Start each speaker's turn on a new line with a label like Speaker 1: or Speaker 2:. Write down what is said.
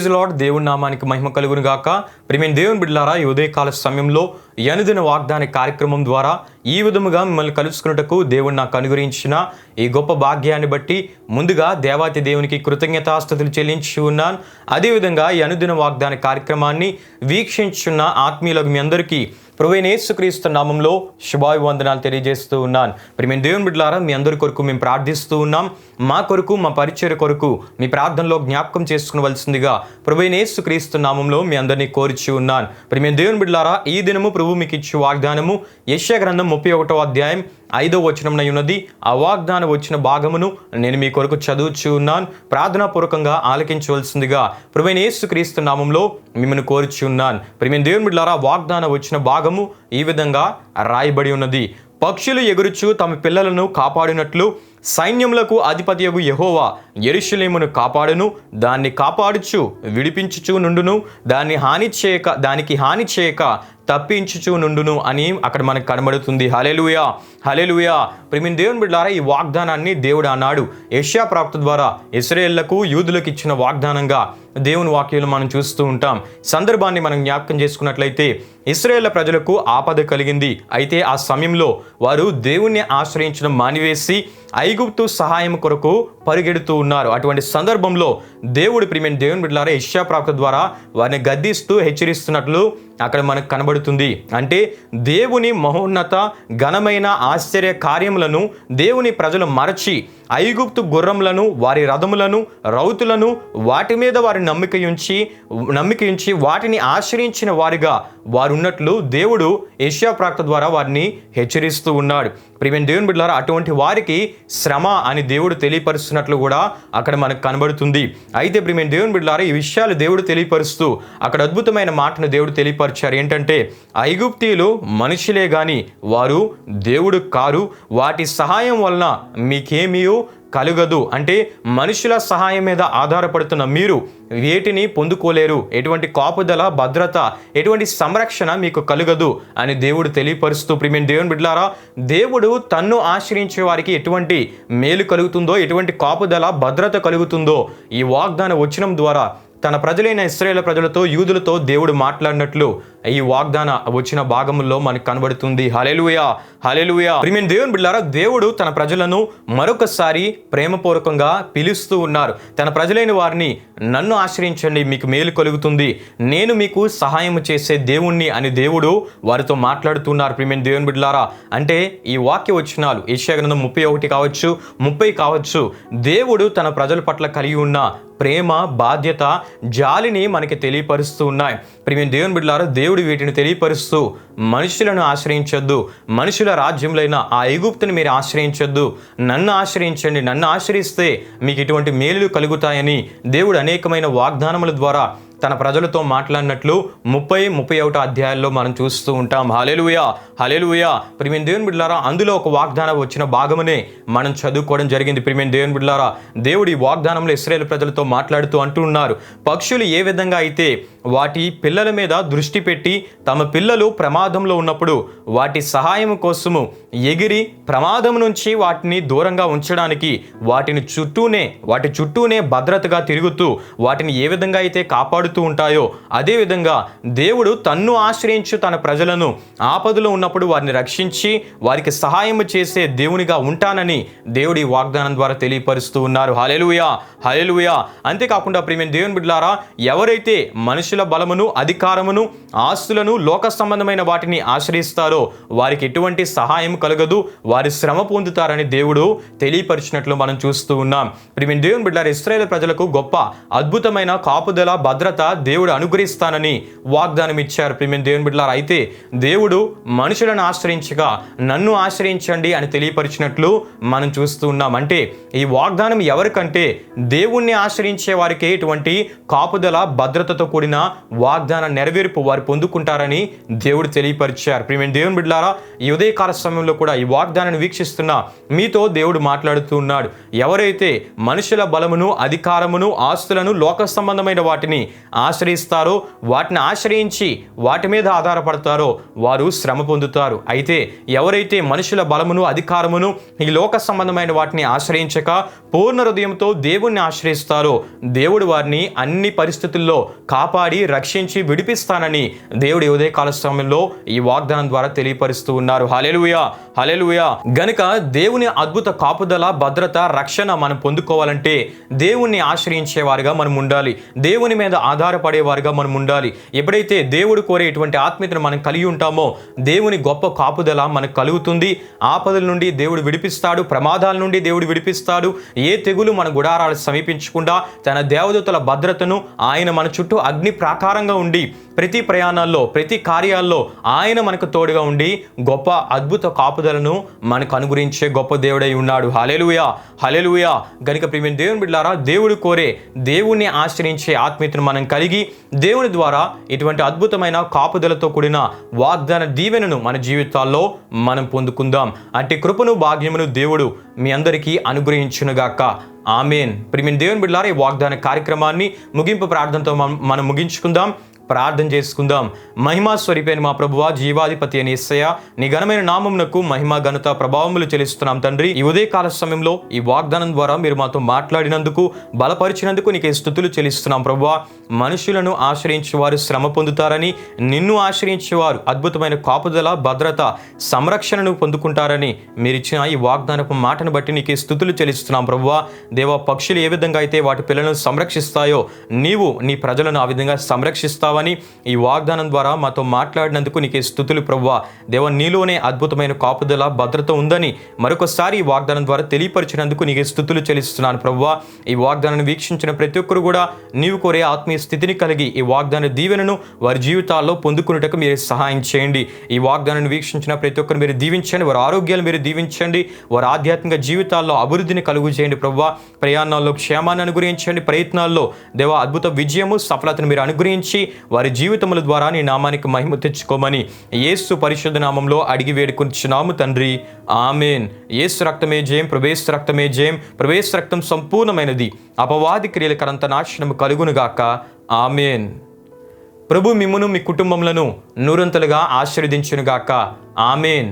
Speaker 1: Praise lord. దేవుని నామానికి మహిమ కలుగును గాక. ప్రియమైన దేవుని బిడ్డలారా, ఈ ఉదయకాల సమయంలో ఈ అనుదిన వాగ్దాన కార్యక్రమం ద్వారా ఈ విధముగా మిమ్మల్ని కలుసుకున్నటకు దేవుడు నాకు అనుగ్రహించిన ఈ గొప్ప భాగ్యాన్ని బట్టి ముందుగా దేవాతి దేవునికి కృతజ్ఞతాస్తుతులు చెల్లించి ఉన్నాను. అదేవిధంగా ఈ అనుదిన వాగ్దాన కార్యక్రమాన్ని వీక్షించున్న ఆత్మీయులకు మీ అందరికీ ప్రభువైన యేసుక్రీస్తు నామంలో శుభాభివందనాలు తెలియజేస్తూ ఉన్నాను. ప్రియమైన దేవుని బిడ్డలారా, మీ అందరి కొరకు మేము ప్రార్థిస్తూ ఉన్నాం. మా కొరకు, మా పరిచర్య కొరకు మీ ప్రార్థనలో జ్ఞాపకం చేసుకునవలసిందిగా ప్రభువైన యేసుక్రీస్తు నామంలో మీ అందరినీ కోరిచి ఉన్నాను. ప్రియమైన దేవుని బిడ్డలారా, ఈ దినము ప్రభు మీకు ఇచ్చే వాగ్దానము యెషయా గ్రంథం 31వ అధ్యాయం 5వ వచనమున ఉన్నది. ఆ వాగ్దానం వచ్చిన భాగమును నేను మీ కొరకు చదువుచూ ఉన్నాను. ప్రార్థనాపూర్వకంగా ఆలకించవలసిందిగా ప్రభువైన యేసుక్రీస్తు నామంలో మిమ్మల్ని కోరిచి ఉన్నాను. ప్రియమైన దేవుని బిడ్డలారా, వాగ్దానం వచ్చిన భాగము ఈ విధంగా రాయబడి ఉన్నది. పక్షులు ఎగురుచు తమ పిల్లలను కాపాడినట్లు సైన్యములకు అధిపతియగు యెహోవా యెరూషలేమును కాపాడును, దాన్ని కాపాడుచు విడిపించుచు నుండును, దానికి హాని చేయక తప్పించుచు నుండును అని అక్కడ మనకు కనబడుతుంది. హల్లెలూయా, హల్లెలూయా. ప్రియమైన దేవుని బిడ్డలారా, ఈ వాగ్దానాన్ని దేవుడు అన్నాడు యెషయా ప్రవక్త ద్వారా ఇశ్రాయేలుకు, యూదులకు ఇచ్చిన వాగ్దానంగా దేవుని వాక్యాలు మనం చూస్తూ ఉంటాం. సందర్భాన్ని మనం జ్ఞాపకం చేసుకున్నట్లయితే ఇశ్రాయేలు ప్రజలకు ఆపద కలిగింది. అయితే ఆ సమయంలో వారు దేవుణ్ణి ఆశ్రయించడం మానివేసి ఐగుప్తు సహాయం కొరకు పరిగెడుతూ ఉన్నారు. అటువంటి సందర్భంలో దేవుడు ప్రియమైన దేవుని బిడ్డలారా యెషయా ప్రవక్త ద్వారా వారిని గద్దిస్తూ హెచ్చరిస్తున్నట్లు అక్కడ మనకు కనబడుతుంది. అంటే దేవుని మహోన్నత ఘనమైన ఆశ్చర్య కార్యములను దేవుని ప్రజలు మరచి ఐగుప్తు గుర్రములను, వారి రథములను, రౌతులను, వాటి మీద వారి నమ్మిక ఉంచి వాటిని ఆశ్రయించిన వారిగా వారు ఉన్నట్లు దేవుడు యెషయా ప్రవక్త ద్వారా వారిని హెచ్చరిస్తూ ఉన్నాడు. ప్రియమైన దేవుని బిడ్డలారా, అటువంటి వారికి శ్రమ అని దేవుడు తెలియపరుస్తున్నట్లు కూడా అక్కడ మనకు కనబడుతుంది. అయితే ప్రియమైన దేవుని బిడ్డలారా, ఈ విషయాలు దేవుడు తెలియపరుస్తూ అక్కడ అద్భుతమైన మాటను దేవుడు తెలియపరిచారు. ఏంటంటే ఐగుప్తీయులు మనుషులే గాని వారు దేవుడు కారు, వాటి సహాయం వలన మీకేమీ కలుగదు. అంటే మనుషుల సహాయం మీద ఆధారపడుతున్న మీరు వేటిని పొందుకోలేరు. ఎటువంటి కాపుదల, భద్రత, ఎటువంటి సంరక్షణ మీకు కలుగదు అని దేవుడు తెలియపరుస్తూ ప్రియమైన దేవుని బిడ్డలారా, దేవుడు తన్ను ఆశ్రయించే వారికి ఎటువంటి మేలు కలుగుతుందో, ఎటువంటి కాపుదల, భద్రత కలుగుతుందో ఈ వాగ్దాన వచనం ద్వారా తన ప్రజలైన ఇశ్రాయేలు ప్రజలతో, యూదులతో దేవుడు మాట్లాడినట్లు ఈ వాగ్దాన వచ్చిన భాగంలో మనకు కనబడుతుంది. హల్లెలూయా, హల్లెలూయా. ప్రియమైన దేవుని బిడ్డలారా, దేవుడు తన ప్రజలను మరొకసారి ప్రేమపూర్వకంగా పిలుస్తూ ఉన్నారు. తన ప్రజలైన వారిని నన్ను ఆశ్రయించండి, మీకు మేలు కలుగుతుంది, నేను మీకు సహాయం చేసే దేవుణ్ణి అని దేవుడు వారితో మాట్లాడుతున్నారు. ప్రియమైన దేవుని బిడ్డలారా, అంటే ఈ వాక్య వచనాలు యెషయా గ్రంథం 31 కావచ్చు, 30 కావచ్చు, దేవుడు తన ప్రజల పట్ల కలిగి ఉన్న ప్రేమ, బాధ్యత, జాలిని మనకి తెలియపరుస్తూ ఉన్నాయి. ప్రియమైన దేవుని బిడ్డలారా, దేవుడు వీటిని తెలియపరుస్తూ మనుషులను ఆశ్రయించొద్దు, మనుషుల రాజ్యంలైన ఆ ఐగుప్తుని మీరు ఆశ్రయించొద్దు, నన్ను ఆశ్రయించండి, నన్ను ఆశ్రయిస్తే మీకు ఇటువంటి మేలులు కలుగుతాయని దేవుడు అనేకమైన వాగ్దానముల ద్వారా తన ప్రజలతో మాట్లాడినట్లు 30-31 అధ్యాయాల్లో మనం చూస్తూ ఉంటాం. హల్లెలూయా, హల్లెలూయా. ప్రియమైన దేవుని బిడ్డలారా, అందులో ఒక వాగ్దానం వచ్చిన భాగమునే మనం చదువుకోవడం జరిగింది. ప్రియమైన దేవుని బిడ్డలారా, దేవుడు ఈ వాగ్దానంలో ఇశ్రాయేలు ప్రజలతో మాట్లాడుతూ అంటున్నారు, పక్షులు ఏ విధంగా అయితే వాటి పిల్లల మీద దృష్టి పెట్టి తమ పిల్లలు ప్రమాదంలో ఉన్నప్పుడు వాటి సహాయం కోసము ఎగిరి ప్రమాదం నుంచి వాటిని దూరంగా ఉంచడానికి వాటి చుట్టూనే భద్రతగా తిరుగుతూ వాటిని ఏ విధంగా అయితే కాపాడుతూ ఉంటాయో, అదేవిధంగా దేవుడు తన్ను ఆశ్రయించు తన ప్రజలను ఆపదలో ఉన్నప్పుడు వారిని రక్షించి వారికి సహాయం చేసే దేవునిగా ఉంటానని దేవుడి వాగ్దానం ద్వారా తెలియపరుస్తూ ఉన్నారు. హల్లెలూయా, హల్లెలూయా. అంతేకాకుండా ప్రియమైన దేవుని బిడ్డలారా, ఎవరైతే మనుషుల బలమును, అధికారమును, ఆస్తులను, లోక సంబంధమైన వాటిని ఆశ్రయిస్తారో వారికి ఎటువంటి సహాయం కలగదు, వారి శ్రమ పొందుతారని దేవుడు తెలియపరిచినట్లు మనం చూస్తూ ఉన్నాం. ప్రియమైన దేవుని బిడ్డలారా, ఇశ్రాయేలు ప్రజలకు గొప్ప అద్భుతమైన కాపుదల, భద్రత దేవుడు అనుగ్రహిస్తానని వాగ్దానం ఇచ్చారు. ప్రియమైన దేవుని బిడ్డలారా, అయితే దేవుడు మనుషులను ఆశ్రయించగా నన్ను ఆశ్రయించండి అని తెలియపరిచినట్లు మనం చూస్తూ ఉన్నాం. అంటే ఈ వాగ్దానం ఎవరికంటే దేవుణ్ణి ఆశ్రయించే వారికి ఇటువంటి కాపుదల, భద్రతతో కూడిన వాగ్దాన నెరవేర్పు వారు పొందుకుంటారని దేవుడు తెలియపరిచారు. ప్రియమైన దేవుని బిడ్డలారా, ఈ ఉదయకాల సమయంలో కూడా ఈ వాగ్దానాన్ని వీక్షిస్తున్న మీతో దేవుడు మాట్లాడుతూ ఉన్నాడు. ఎవరైతే మనుషుల బలమును, అధికారమును, ఆస్తులను, లోక సంబంధమైన వాటిని ఆశ్రయిస్తారో, వాటిని ఆశ్రయించి వాటి మీద ఆధారపడతారో వారు శ్రమ పొందుతారు. అయితే ఎవరైతే మనుషుల బలమును, అధికారమును, ఈ లోక సంబంధమైన వాటిని ఆశ్రయించక పూర్ణ హృదయంతో దేవుణ్ణి ఆశ్రయిస్తారో దేవుడు వారిని అన్ని పరిస్థితుల్లో కాపాడి రక్షించి విడిపిస్తానని దేవుడి ఉదయకాల సమయంలో ఈ వాగ్దానం ద్వారా తెలియపరుస్తూ ఉన్నారు. హల్లెలూయా, హల్లెలూయా. గనుక దేవుని అద్భుత కాపుదల, భద్రత, రక్షణ మనం పొందుకోవాలంటే దేవుణ్ణి ఆశ్రయించేవారుగా మనం ఉండాలి. దేవుని మీద ఆధారపడేవారుగా మనం ఉండాలి. ఎప్పుడైతే దేవుడు కోరేటువంటి ఆత్మీయతను మనం కలిగి ఉంటామో దేవుని గొప్ప కాపుదల మనకు కలుగుతుంది. ఆపదల నుండి దేవుడు విడిపిస్తాడు, ప్రమాదాల నుండి దేవుడు విడిపిస్తాడు. ఏ తెగులు మన గుడారాలు సమీపించకుండా తన దేవదూతల భద్రతను ఆయన మన చుట్టూ అగ్ని ప్రాకారంగా ఉండి ప్రతి ప్రయాణాల్లో, ప్రతి కార్యాల్లో ఆయన మనకు తోడుగా ఉండి గొప్ప అద్భుత కాపుదలను మనకు అనుగ్రహించే గొప్ప దేవుడై ఉన్నాడు. హల్లెలూయా, హల్లెలూయా. గనుక ప్రియమైన దేవుని బిడ్డలారా, దేవుడు కోరే దేవుణ్ణి ఆశ్రయించే ఆత్మీయతను మనం కలిగి దేవుని ద్వారా ఇటువంటి అద్భుతమైన కాపుదలతో కూడిన వాగ్దాన దీవెనను మన జీవితాల్లో మనం పొందుకుందాం. అంటే కృపను, భాగ్యమును దేవుడు మీ అందరికీ అనుగ్రహించునుగాక. ఆమేన్. ప్రియమైన దేవుని బిడ్డలారా, ఈ వాగ్దాన కార్యక్రమాన్ని ముగింపు ప్రార్థనతో మనం ముగించుకుందాం. ప్రార్థన చేసుకుందాం. మహిమా స్వరూపైన మా ప్రభువా, జీవాధిపతి అని యేసయ్య, నీ ఘనమైన నామమునకు మహిమ, ఘనత, ప్రభావములు చెల్లిస్తున్నాం తండ్రి. ఈ ఉదయకాల సమయంలో ఈ వాగ్దానం ద్వారా మీరు మాతో మాట్లాడినందుకు, బలపరిచినందుకు నీకే స్తుతులు చెల్లిస్తున్నాం ప్రభువా. మనుషులను ఆశ్రయించేవారు శ్రమ పొందుతారని, నిన్ను ఆశ్రయించేవారు అద్భుతమైన కాపుదల, భద్రత, సంరక్షణను పొందుకుంటారని మీరు ఇచ్చిన ఈ వాగ్దానపు మాటను బట్టి నీకే స్తుతులు చెల్లిస్తున్నాం ప్రభువా. దేవా, పక్షులు ఏ విధంగా అయితే వాటి పిల్లలను సంరక్షిస్తాయో నీవు నీ ప్రజలను ఆ విధంగా సంరక్షిస్తావు అని ఈ వాగ్దానం ద్వారా మాతో మాట్లాడినందుకు నీకే స్తుతులు ప్రభువా. దేవా, నీలోనే అద్భుతమైన కాపుదల, భద్రత ఉందని మరొకసారి ఈ వాగ్దానం ద్వారా తెలియపరిచినందుకు నీకే స్తుతులు చెల్లిస్తున్నాను ప్రభువా. ఈ వాగ్దానాన్ని వీక్షించిన ప్రతి ఒక్కరు కూడా నీవు కోరే ఆత్మీయ స్థితిని కలిగి ఈ వాగ్దాన దీవెనను వారి జీవితాల్లో పొందుకున్నట్టుకు మీరు సహాయం చేయండి. ఈ వాగ్దానాన్ని వీక్షించిన ప్రతి ఒక్కరు మీరు దీవించండి, వారి ఆరోగ్యాలు మీరు దీవించండి, వారి ఆధ్యాత్మిక జీవితాల్లో అభివృద్ధిని కలుగు చేయండి ప్రభువా. ప్రయాణాల్లో క్షేమాన్ని అనుగ్రహించండి, ప్రయత్నాల్లో దేవా అద్భుత విజయము, సఫలతను మీరు అనుగ్రహించి వారి జీవితముల ద్వారా నీ నామానికి మహిమ తెచ్చుకోమని యేసు పరిశుద్ధ నామంలో అడిగి వేడుకుంటున్నాము తండ్రి. ఆమేన్. యేసు రక్తమే జయం, ప్రభేసు రక్తమే జయం, ప్రభేసు రక్తం సంపూర్ణమైనది, అపవాది క్రియలకరంత నాశనము కలుగునుగాక. ఆమేన్. ప్రభు మిమ్మును, మీ కుటుంబములను నూరంతలుగా ఆశీర్వదించునుగాక. ఆమేన్.